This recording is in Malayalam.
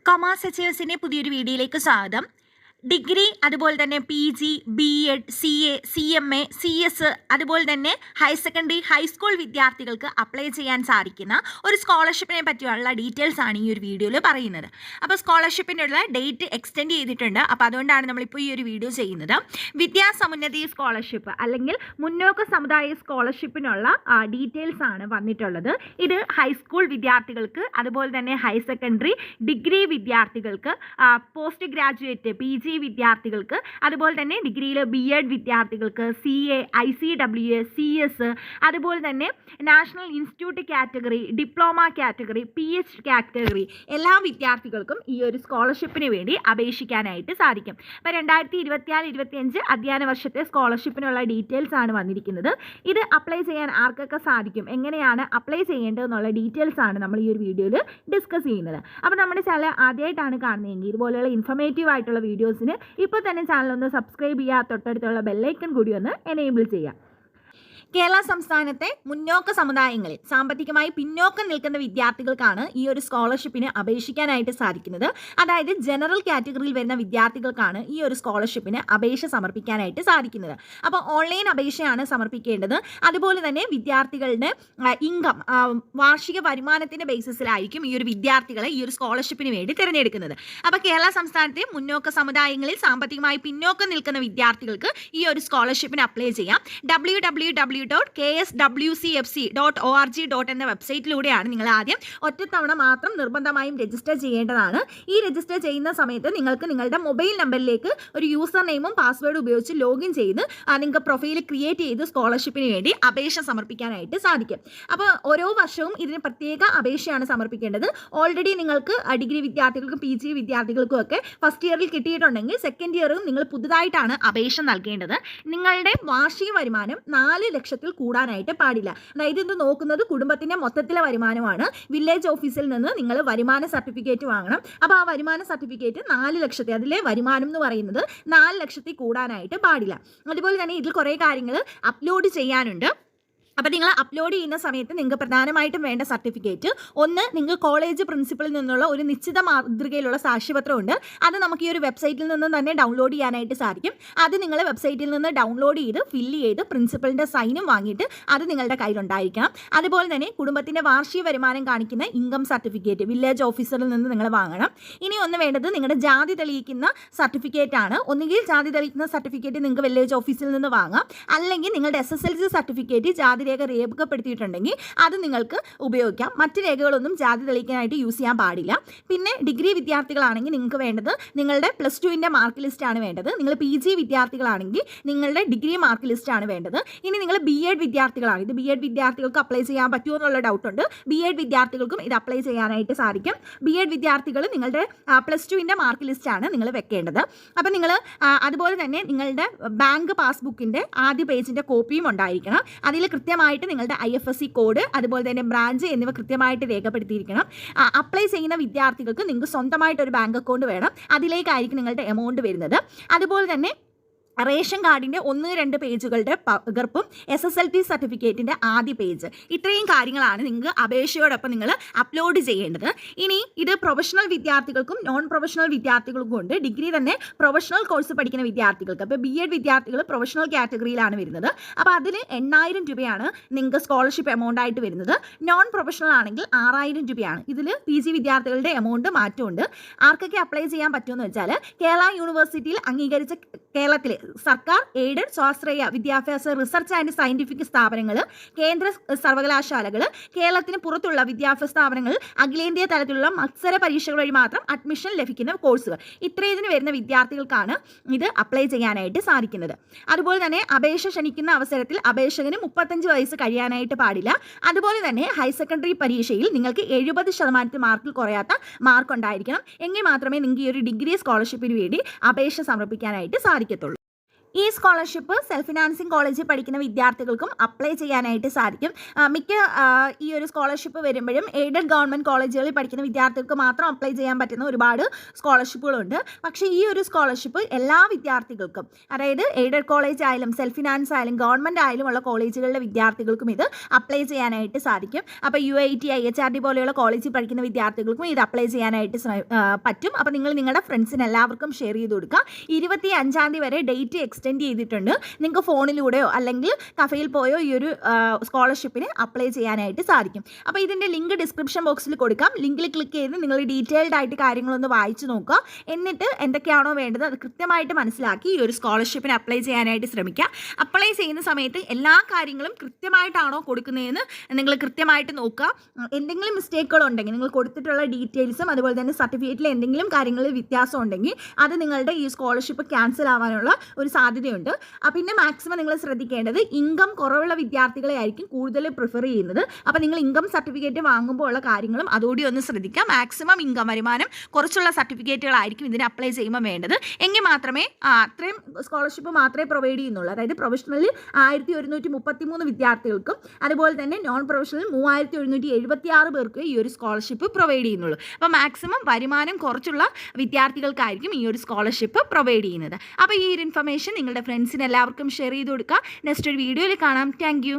കൊമേഴ്സ് അച്ചീവേഴ്സിൻ്റെ പുതിയൊരു വീഡിയോയിലേക്ക് സ്വാഗതം. ഡിഗ്രി, അതുപോലെ തന്നെ PG, BEd, CA, CMA, CS, അതുപോലെ തന്നെ ഹയർ സെക്കൻഡറി, ഹൈസ്കൂൾ വിദ്യാർത്ഥികൾക്ക് അപ്ലൈ ചെയ്യാൻ സാധിക്കുന്ന ഒരു സ്കോളർഷിപ്പിനെ പറ്റിയുള്ള ഡീറ്റെയിൽസ് ആണ് ഈ ഒരു വീഡിയോയിൽ പറയുന്നത്. അപ്പോൾ സ്കോളർഷിപ്പിനുള്ള ഡേറ്റ് എക്സ്റ്റെൻഡ് ചെയ്തിട്ടുണ്ട്. അപ്പോൾ അതുകൊണ്ടാണ് നമ്മളിപ്പോൾ ഈ ഒരു വീഡിയോ ചെയ്യുന്നത്. വിദ്യാസമുന്നതി സ്കോളർഷിപ്പ് അല്ലെങ്കിൽ മുന്നോക്ക സമുദായ സ്കോളർഷിപ്പിനുള്ള ഡീറ്റെയിൽസ് ആണ് വന്നിട്ടുള്ളത്. ഇത് ഹൈസ്കൂൾ വിദ്യാർത്ഥികൾക്ക്, അതുപോലെ തന്നെ ഹയർ സെക്കൻഡറി, ഡിഗ്രി വിദ്യാർത്ഥികൾക്ക്, പോസ്റ്റ് ഗ്രാജുവേറ്റ് PG വിദ്യാർത്ഥികൾക്ക്, അതുപോലെ തന്നെ ഡിഗ്രിയിൽ BEd വിദ്യാർത്ഥികൾക്ക്, CA, ICWA, CS, അതുപോലെ തന്നെ national institute category, diploma category, PH category എല്ലാ വിദ്യാർത്ഥികൾക്കും ഈ ഒരു സ്കോളർഷിപ്പിന് വേണ്ടി അപേക്ഷിക്കാനായിട്ട് സാധിക്കും. അപ്പോൾ 2024-25 അധ്യയന വർഷത്തെ സ്കോളർഷിപ്പിനുള്ള ഡീറ്റെയിൽസ് ആണ് വന്നിരിക്കുന്നത്. ഇത് അപ്ലൈ ചെയ്യാൻ ആർക്കൊക്കെ സാധിക്കും, എങ്ങനെയാണ് അപ്ലൈ ചെയ്യേണ്ടതെന്നുള്ള ഡീറ്റെയിൽസ് ആണ് നമ്മൾ ഈ ഒരു വീഡിയോയിൽ ഡിസ്കസ് ചെയ്യുന്നത്. അപ്പോൾ നമ്മുടെ ചാനൽ ആദ്യമായിട്ടാണ് കാണുന്നതെങ്കിൽ ഇതുപോലെയുള്ള ഇൻഫർമേറ്റീവ് ആയിട്ടുള്ള വീഡിയോസിന് ഇപ്പോൾ തന്നെ ചാനൽ ഒന്ന് സബ്സ്ക്രൈബ് ചെയ്യുക, തൊട്ടടുത്തുള്ള ബെല്ലൈക്കൺ കൂടി ഒന്ന് എനേബിൾ ചെയ്യുക. കേരള സംസ്ഥാനത്തെ മുന്നോക്ക സമുദായങ്ങളിൽ സാമ്പത്തികമായി പിന്നോക്കം നിൽക്കുന്ന വിദ്യാർത്ഥികൾക്കാണ് ഈ ഒരു സ്കോളർഷിപ്പിന് അപേക്ഷിക്കാനായിട്ട് സാധിക്കുന്നത്. അതായത് ജനറൽ കാറ്റഗറിയിൽ വരുന്ന വിദ്യാർത്ഥികൾക്കാണ് ഈ ഒരു സ്കോളർഷിപ്പിന് അപേക്ഷ സമർപ്പിക്കാനായിട്ട് സാധിക്കുന്നത്. അപ്പോൾ ഓൺലൈൻ അപേക്ഷയാണ് സമർപ്പിക്കേണ്ടത്. അതുപോലെ തന്നെ വിദ്യാർത്ഥികളുടെ ഇൻകം, വാർഷിക വരുമാനത്തിൻ്റെ ബേസിസിലായിരിക്കും ഈ ഒരു വിദ്യാർത്ഥികളെ ഈ ഒരു സ്കോളർഷിപ്പിന് വേണ്ടി തിരഞ്ഞെടുക്കുന്നത്. അപ്പോൾ കേരള സംസ്ഥാനത്തെ മുന്നോക്ക സമുദായങ്ങളിൽ സാമ്പത്തികമായി പിന്നോക്കം നിൽക്കുന്ന വിദ്യാർത്ഥികൾക്ക് ഈ ഒരു സ്കോളർഷിപ്പിന് അപ്ലൈ ചെയ്യാം. www.kswcfc.org. എന്ന വെബ്സൈറ്റിലൂടെയാണ് നിങ്ങൾ ആദ്യം ഒറ്റത്തവണ മാത്രം നിർബന്ധമായും രജിസ്റ്റർ ചെയ്യേണ്ടതാണ്. ഈ രജിസ്റ്റർ ചെയ്യുന്ന സമയത്ത് നിങ്ങൾക്ക് നിങ്ങളുടെ മൊബൈൽ നമ്പറിലേക്ക് ഒരു യൂസർ നെയിമും പാസ്വേഡും ഉപയോഗിച്ച് ലോഗിൻ ചെയ്ത് നിങ്ങൾക്ക് പ്രൊഫൈൽ ക്രിയേറ്റ് ചെയ്ത് സ്കോളർഷിപ്പിന് വേണ്ടി അപേക്ഷ സമർപ്പിക്കാനായിട്ട് സാധിക്കും. അപ്പോൾ ഓരോ വർഷവും ഇതിന് പ്രത്യേക അപേക്ഷയാണ് സമർപ്പിക്കേണ്ടത്. ഓൾറെഡി നിങ്ങൾക്ക് ഡിഗ്രി വിദ്യാർത്ഥികൾക്കും PG വിദ്യാർത്ഥികൾക്കും ഒക്കെ ഫസ്റ്റ് ഇയറിൽ കിട്ടിയിട്ടുണ്ടെങ്കിൽ സെക്കൻഡ് ഇയറും നിങ്ങൾ പുതുതായിട്ടാണ് അപേക്ഷ നൽകേണ്ടത്. നിങ്ങളുടെ വാർഷിക വരുമാനം 4 ലക്ഷത്തിൽ കൂടാനായിട്ട് പാടില്ല. അതായത് ഇത് നോക്കുന്നത് കുടുംബത്തിൻ്റെ മൊത്തത്തിലെ വരുമാനമാണ്. വില്ലേജ് ഓഫീസിൽ നിന്ന് നിങ്ങൾ വരുമാന സർട്ടിഫിക്കറ്റ് വാങ്ങണം. അപ്പോൾ ആ വരുമാന സർട്ടിഫിക്കറ്റ് 4 ലക്ഷത്തെ, അതിലെ വരുമാനം എന്ന് പറയുന്നത് 4 ലക്ഷത്തിൽ കൂടാനായിട്ട് പാടില്ല. അതുപോലെ തന്നെ ഇതിൽ കുറേ കാര്യങ്ങൾ അപ്ലോഡ് ചെയ്യാനുണ്ട്. അപ്പോൾ നിങ്ങൾ അപ്ലോഡ് ചെയ്യുന്ന സമയത്ത് നിങ്ങൾക്ക് പ്രധാനമായിട്ടും വേണ്ട സർട്ടിഫിക്കറ്റ്, ഒന്ന് നിങ്ങൾ കോളേജ് പ്രിൻസിപ്പളിൽ നിന്നുള്ള ഒരു നിശ്ചിത മാതൃകയിലുള്ള സാക്ഷ്യപത്രമുണ്ട്. അത് നമുക്ക് ഈ ഒരു വെബ്സൈറ്റിൽ നിന്ന് തന്നെ ഡൗൺലോഡ് ചെയ്യാനായിട്ട് സാധിക്കും. അത് നിങ്ങൾ വെബ്സൈറ്റിൽ നിന്ന് ഡൗൺലോഡ് ചെയ്ത് ഫില്ല് ചെയ്ത് പ്രിൻസിപ്പളിൻ്റെ സൈനും വാങ്ങിയിട്ട് അത് നിങ്ങളുടെ കയ്യിലുണ്ടായിരിക്കണം. അതുപോലെ തന്നെ കുടുംബത്തിൻ്റെ വാർഷിക വരുമാനം കാണിക്കുന്ന ഇൻകം സർട്ടിഫിക്കറ്റ് വില്ലേജ് ഓഫീസറിൽ നിന്ന് നിങ്ങൾ വാങ്ങണം. ഇനി ഒന്ന് വേണ്ടത് നിങ്ങളുടെ ജാതി തെളിയിക്കുന്ന സർട്ടിഫിക്കറ്റ് ആണ്. ഒന്നുകിൽ ജാതി തെളിയിക്കുന്ന സർട്ടിഫിക്കറ്റ് നിങ്ങൾക്ക് വില്ലേജ് ഓഫീസിൽ നിന്ന് വാങ്ങാം, അല്ലെങ്കിൽ നിങ്ങളുടെ SSLC സർട്ടിഫിക്കറ്റ് ജാതി രേഖ രേഖപ്പെടുത്തിയിട്ടുണ്ടെങ്കിൽ അത് നിങ്ങൾക്ക് ഉപയോഗിക്കാം. മറ്റ് രേഖകളൊന്നും ജാതി തെളിയിക്കാനായിട്ട് യൂസ് ചെയ്യാൻ പാടില്ല. പിന്നെ ഡിഗ്രി വിദ്യാർത്ഥികളാണെങ്കിൽ നിങ്ങൾക്ക് വേണ്ടത് നിങ്ങളുടെ +2ൻ്റെ മാർക്ക് ലിസ്റ്റാണ് വേണ്ടത്. നിങ്ങൾ PG വിദ്യാർത്ഥികളാണെങ്കിൽ നിങ്ങളുടെ ഡിഗ്രി മാർക്ക് ലിസ്റ്റാണ് വേണ്ടത്. ഇനി നിങ്ങൾ BEd വിദ്യാർത്ഥികളാണ്, ഇത് BEd വിദ്യാർത്ഥികൾക്ക് അപ്ലൈ ചെയ്യാൻ പറ്റുമോ എന്നുള്ള ഡൗട്ടുണ്ട്. BEd വിദ്യാർത്ഥികൾക്കും ഇത് അപ്ലൈ ചെയ്യാനായിട്ട് സാധിക്കും. BEd വിദ്യാർത്ഥികൾ നിങ്ങളുടെ +2ൻ്റെ മാർക്ക് ലിസ്റ്റാണ് നിങ്ങൾ വെക്കേണ്ടത്. അപ്പം നിങ്ങൾ അതുപോലെ തന്നെ നിങ്ങളുടെ ബാങ്ക് പാസ്ബുക്കിൻ്റെ ആദ്യ പേജിൻ്റെ കോപ്പിയും ഉണ്ടായിരിക്കണം. അതിൽ കൃത്യമായിട്ട് നിങ്ങളുടെ IFSC കോഡ്, അതുപോലെ തന്നെ ബ്രാഞ്ച് എന്നിവ കൃത്യമായിട്ട് രേഖപ്പെടുത്തിയിരിക്കണം. അപ്ലൈ ചെയ്യുന്ന വിദ്യാർത്ഥികൾക്ക് നിങ്ങൾക്ക് സ്വന്തമായിട്ടൊരു ബാങ്ക് അക്കൗണ്ട് വേണം. അതിലേക്കായിരിക്കും നിങ്ങളുടെ എമൗണ്ട് വരുന്നത്. അതുപോലെ തന്നെ റേഷൻ കാർഡിൻ്റെ 1-2 പേജുകളുടെ പകർപ്പും SSLC സർട്ടിഫിക്കറ്റിൻ്റെ ആദ്യ പേജ്, ഇത്രയും കാര്യങ്ങളാണ് നിങ്ങൾക്ക് അപേക്ഷയോടൊപ്പം നിങ്ങൾ അപ്ലോഡ് ചെയ്യേണ്ടത്. ഇനി ഇത് പ്രൊഫഷണൽ വിദ്യാർത്ഥികൾക്കും നോൺ പ്രൊഫഷണൽ വിദ്യാർത്ഥികൾക്കും ഉണ്ട്. ഡിഗ്രി തന്നെ പ്രൊഫഷണൽ കോഴ്സ് പഠിക്കുന്ന വിദ്യാർത്ഥികൾക്ക്, അപ്പോൾ BEd വിദ്യാർത്ഥികൾ പ്രൊഫഷണൽ കാറ്റഗറിയിലാണ് വരുന്നത്. അപ്പോൾ അതിൽ 8000 രൂപയാണ് നിങ്ങൾക്ക് സ്കോളർഷിപ്പ് എമൗണ്ട് ആയിട്ട് വരുന്നത്. നോൺ പ്രൊഫഷണൽ ആണെങ്കിൽ 6000 രൂപയാണ്. ഇതിൽ PG വിദ്യാർത്ഥികളുടെ എമൗണ്ട് മാറ്റമുണ്ട്. ആർക്കൊക്കെ അപ്ലൈ ചെയ്യാൻ പറ്റുമെന്ന് വെച്ചാൽ കേരള യൂണിവേഴ്സിറ്റിയിൽ അംഗീകരിച്ച കേരളത്തിലെ സർക്കാർ എയ്ഡഡ് സ്വാശ്രയ വിദ്യാഭ്യാസ റിസർച്ച് ആൻഡ് സയൻറ്റിഫിക് സ്ഥാപനങ്ങൾ, കേന്ദ്ര സർവകലാശാലകൾ, കേരളത്തിന് പുറത്തുള്ള വിദ്യാഭ്യാസ സ്ഥാപനങ്ങൾ, അഖിലേന്ത്യാ തലത്തിലുള്ള മത്സര പരീക്ഷകൾ വഴി മാത്രം അഡ്മിഷൻ ലഭിക്കുന്ന കോഴ്സുകൾ, ഇത്രയും വരുന്ന വിദ്യാർത്ഥികൾക്കാണ് ഇത് അപ്ലൈ ചെയ്യാനായിട്ട് സാധിക്കുന്നത്. അതുപോലെ തന്നെ അപേക്ഷ ക്ഷണിക്കുന്ന അവസരത്തിൽ അപേക്ഷകന് 35 വയസ്സ് കഴിയാനായിട്ട് പാടില്ല. അതുപോലെ തന്നെ ഹയർ സെക്കൻഡറി പരീക്ഷയിൽ നിങ്ങൾക്ക് 70% മാർക്കിൽ കുറയാത്ത മാർക്ക് ഉണ്ടായിരിക്കണം. എങ്കിൽ മാത്രമേ നിങ്ങൾക്ക് ഈ ഒരു ഡിഗ്രി സ്കോളർഷിപ്പിന് വേണ്ടി അപേക്ഷ സമർപ്പിക്കാനായിട്ട് സാധിക്കത്തുള്ളൂ. ഈ സ്കോളർഷിപ്പ് സെൽഫ് ഫിനാൻസിങ് കോളേജിൽ പഠിക്കുന്ന വിദ്യാർത്ഥികൾക്കും അപ്ലൈ ചെയ്യാനായിട്ട് സാധിക്കും. മിക്ക ഈ ഒരു സ്കോളർഷിപ്പ് വരുമ്പോഴും എയ്ഡഡ് ഗവൺമെൻറ് കോളേജുകളിൽ പഠിക്കുന്ന വിദ്യാർത്ഥികൾക്ക് മാത്രം അപ്ലൈ ചെയ്യാൻ പറ്റുന്ന ഒരുപാട് സ്കോളർഷിപ്പുകളുണ്ട്. പക്ഷേ ഈ ഒരു സ്കോളർഷിപ്പ് എല്ലാ വിദ്യാർത്ഥികൾക്കും, അതായത് എയ്ഡഡ് കോളേജ് ആയാലും സെൽഫ് ഫിനാൻസ് ആയാലും ഗവൺമെൻറ് ആയാലും ഉള്ള കോളേജുകളിലെ വിദ്യാർത്ഥികൾക്കും ഇത് അപ്ലൈ ചെയ്യാനായിട്ട് സാധിക്കും. അപ്പോൾ UIT IHRD പോലെയുള്ള കോളേജിൽ പഠിക്കുന്ന വിദ്യാർത്ഥികൾക്കും ഇത് അപ്ലൈ ചെയ്യാനായിട്ട് പറ്റും. അപ്പോൾ നിങ്ങൾ നിങ്ങളുടെ ഫ്രണ്ട്സിന് എല്ലാവർക്കും ഷെയർ ചെയ്ത് കൊടുക്കുക. 25 തീയതി വരെ ഡേറ്റ് എക്സ്റ്റെൻഡ് ചെയ്തിട്ടുണ്ട്. നിങ്ങൾക്ക് ഫോണിലൂടെയോ അല്ലെങ്കിൽ കഫയിൽ പോയോ ഈ ഒരു സ്കോളർഷിപ്പിന് അപ്ലൈ ചെയ്യാനായിട്ട് സാധിക്കും. അപ്പോൾ ഇതിൻ്റെ ലിങ്ക് ഡിസ്ക്രിപ്ഷൻ ബോക്സിൽ കൊടുക്കാം. ലിങ്കിൽ ക്ലിക്ക് ചെയ്ത് നിങ്ങൾ ഡീറ്റെയിൽഡ് ആയിട്ട് കാര്യങ്ങളൊന്ന് വായിച്ചു നോക്കുക. എന്നിട്ട് എന്തൊക്കെയാണോ വേണ്ടത് അത് കൃത്യമായിട്ട് മനസ്സിലാക്കി ഈ ഒരു സ്കോളർഷിപ്പിന് അപ്ലൈ ചെയ്യാനായിട്ട് ശ്രമിക്കുക. അപ്ലൈ ചെയ്യുന്ന സമയത്ത് എല്ലാ കാര്യങ്ങളും കൃത്യമായിട്ടാണോ കൊടുക്കുന്നതെന്ന് നിങ്ങൾ കൃത്യമായിട്ട് നോക്കുക. എന്തെങ്കിലും മിസ്റ്റേക്കുകൾ ഉണ്ടെങ്കിൽ നിങ്ങൾ കൊടുത്തിട്ടുള്ള ഡീറ്റെയിൽസും അതുപോലെ തന്നെ സർട്ടിഫിക്കറ്റിൽ എന്തെങ്കിലും കാര്യങ്ങളിൽ വ്യത്യാസം ഉണ്ടെങ്കിൽ അത് നിങ്ങളുടെ ഈ സ്കോളർഷിപ്പ് ക്യാൻസൽ ആവാനുള്ള ഒരു സാധ്യതയുണ്ട്. പിന്നെ മാക്സിമം നിങ്ങൾ ശ്രദ്ധിക്കേണ്ടത് ഇൻകം കുറവുള്ള വിദ്യാർത്ഥികളെ ആയിരിക്കും കൂടുതൽ പ്രിഫർ ചെയ്യുന്നത്. അപ്പോൾ നിങ്ങൾ ഇൻകം സർട്ടിഫിക്കറ്റ് വാങ്ങുമ്പോൾ ഉള്ള കാര്യങ്ങളും അതോടെ ഒന്ന് ശ്രദ്ധിക്കാം. മാക്സിമം ഇൻകം വരുമാനം കുറച്ചുള്ള സർട്ടിഫിക്കറ്റുകളായിരിക്കും ഇതിന് അപ്ലൈ ചെയ്യുമ്പോൾ വേണ്ടത്. എങ്കിൽ മാത്രമേ അത്രയും സ്കോളർഷിപ്പ് മാത്രമേ പ്രൊവൈഡ് ചെയ്യുന്നുള്ളൂ. അതായത് പ്രൊഫഷണലിൽ 1133 വിദ്യാർത്ഥികൾക്കും അതുപോലെ തന്നെ നോൺ പ്രൊഫഷണൽ 3776 പേർക്ക് ഈ ഒരു സ്കോളർഷിപ്പ് പ്രൊവൈഡ് ചെയ്യുന്നുള്ളൂ. അപ്പോൾ മാക്സിമം വരുമാനം കുറച്ചുള്ള വിദ്യാർത്ഥികൾക്കായിരിക്കും ഈ ഒരു സ്കോളർഷിപ്പ് പ്രൊവൈഡ് ചെയ്യുന്നത്. അപ്പോൾ ഈ ഒരു ഇൻഫർമേഷൻ നിങ്ങളുടെ ഫ്രണ്ട്സിന് എല്ലാവർക്കും ഷെയർ ചെയ്ത് കൊടുക്കുക. നെക്സ്റ്റ് ഒരു വീഡിയോയിൽ കാണാം. Thank you.